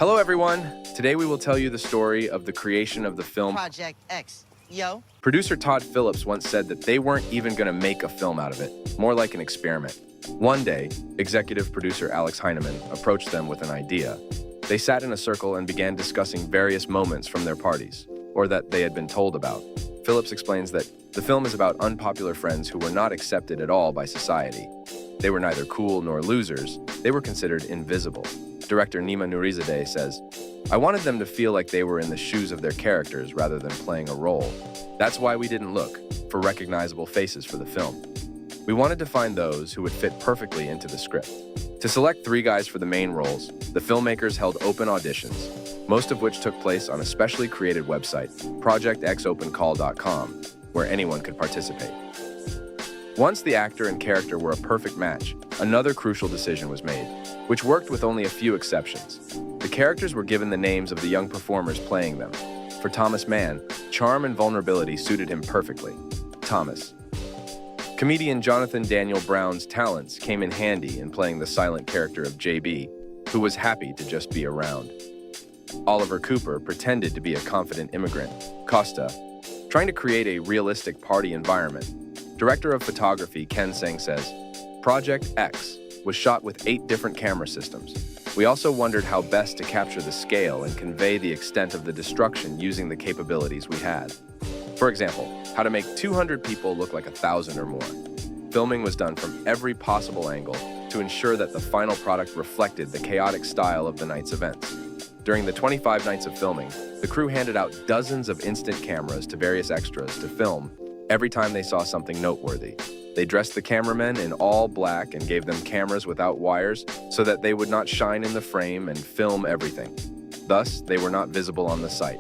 Hello, everyone. Today we will tell you the story of the creation of the film Project X. Yo. Producer Todd Phillips once said that they weren't even going to make a film out of it, more like an experiment. One day, executive producer Alex Heineman approached them with an idea. They sat in a circle and began discussing various moments from their parties, or that they had been told about. Phillips explains that the film is about unpopular friends who were not accepted at all by society. They were neither cool nor losers. They were considered invisible. Director Nima Nourizadeh says, "I wanted them to feel like they were in the shoes of their characters rather than playing a role. That's why we didn't look for recognizable faces for the film. We wanted to find those who would fit perfectly into the script. To select 3 guys for the main roles, the filmmakers held open auditions, most of which took place on a specially created website, projectxopencall.com, where anyone could participate. Once the actor and character were a perfect match, another crucial decision was made, which worked with only a few exceptions. The characters were given the names of the young performers playing them. For Thomas Mann, charm and vulnerability suited him perfectly. Thomas. Comedian Jonathan Daniel Brown's talents came in handy in playing the silent character of JB, who was happy to just be around. Oliver Cooper pretended to be a confident immigrant. Costa, trying to create a realistic party environment. Director of photography Ken Tseng says, Project X was shot with 8 different camera systems. We also wondered how best to capture the scale and convey the extent of the destruction using the capabilities we had. For example, how to make 200 people look like 1,000 or more. Filming was done from every possible angle to ensure that the final product reflected the chaotic style of the night's events. During the 25 nights of filming, the crew handed out dozens of instant cameras to various extras to film every time they saw something noteworthy. They dressed the cameramen in all black and gave them cameras without wires so that they would not shine in the frame and film everything. Thus, they were not visible on the site.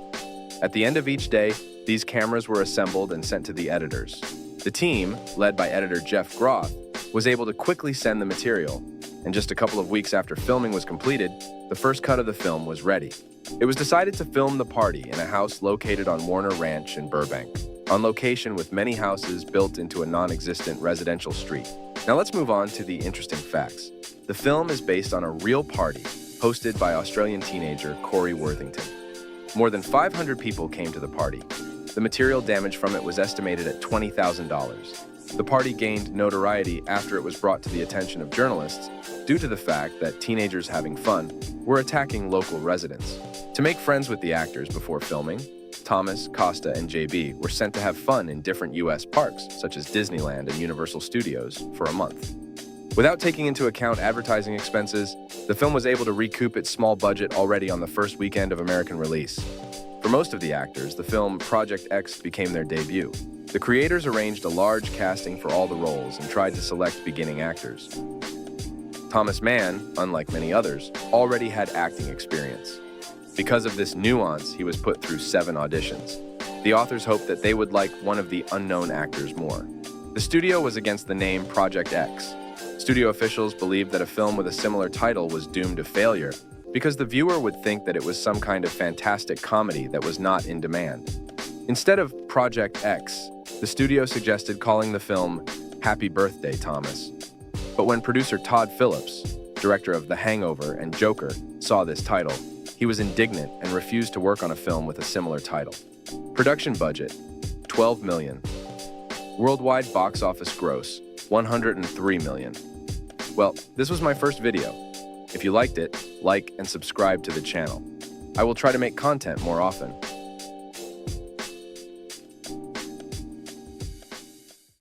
At the end of each day, these cameras were assembled and sent to the editors. The team, led by editor Jeff Groth, was able to quickly send the material, and just a couple of weeks after filming was completed, the first cut of the film was ready. It was decided to film the party in a house located on Warner Ranch in Burbank, on location with many houses built into a non-existent residential street. Now let's move on to the interesting facts. The film is based on a real party hosted by Australian teenager Corey Worthington. More than 500 people came to the party. The material damage from it was estimated at $20,000. The party gained notoriety after it was brought to the attention of journalists due to the fact that teenagers having fun were attacking local residents. To make friends with the actors before filming, Thomas, Costa, and JB were sent to have fun in different U.S. parks, such as Disneyland and Universal Studios, for a month. Without taking into account advertising expenses, the film was able to recoup its small budget already on the first weekend of American release. For most of the actors, the film Project X became their debut. The creators arranged a large casting for all the roles and tried to select beginning actors. Thomas Mann, unlike many others, already had acting experience. Because of this nuance, he was put through 7 auditions. The authors hoped that they would like one of the unknown actors more. The studio was against the name Project X. Studio officials believed that a film with a similar title was doomed to failure because the viewer would think that it was some kind of fantastic comedy that was not in demand. Instead of Project X, the studio suggested calling the film Happy Birthday, Thomas. But when producer Todd Phillips, director of The Hangover and Joker, saw this title, he was indignant and refused to work on a film with a similar title. Production budget, $12 million. Worldwide box office gross, $103 million. Well, this was my first video. If you liked it, like and subscribe to the channel. I will try to make content more often.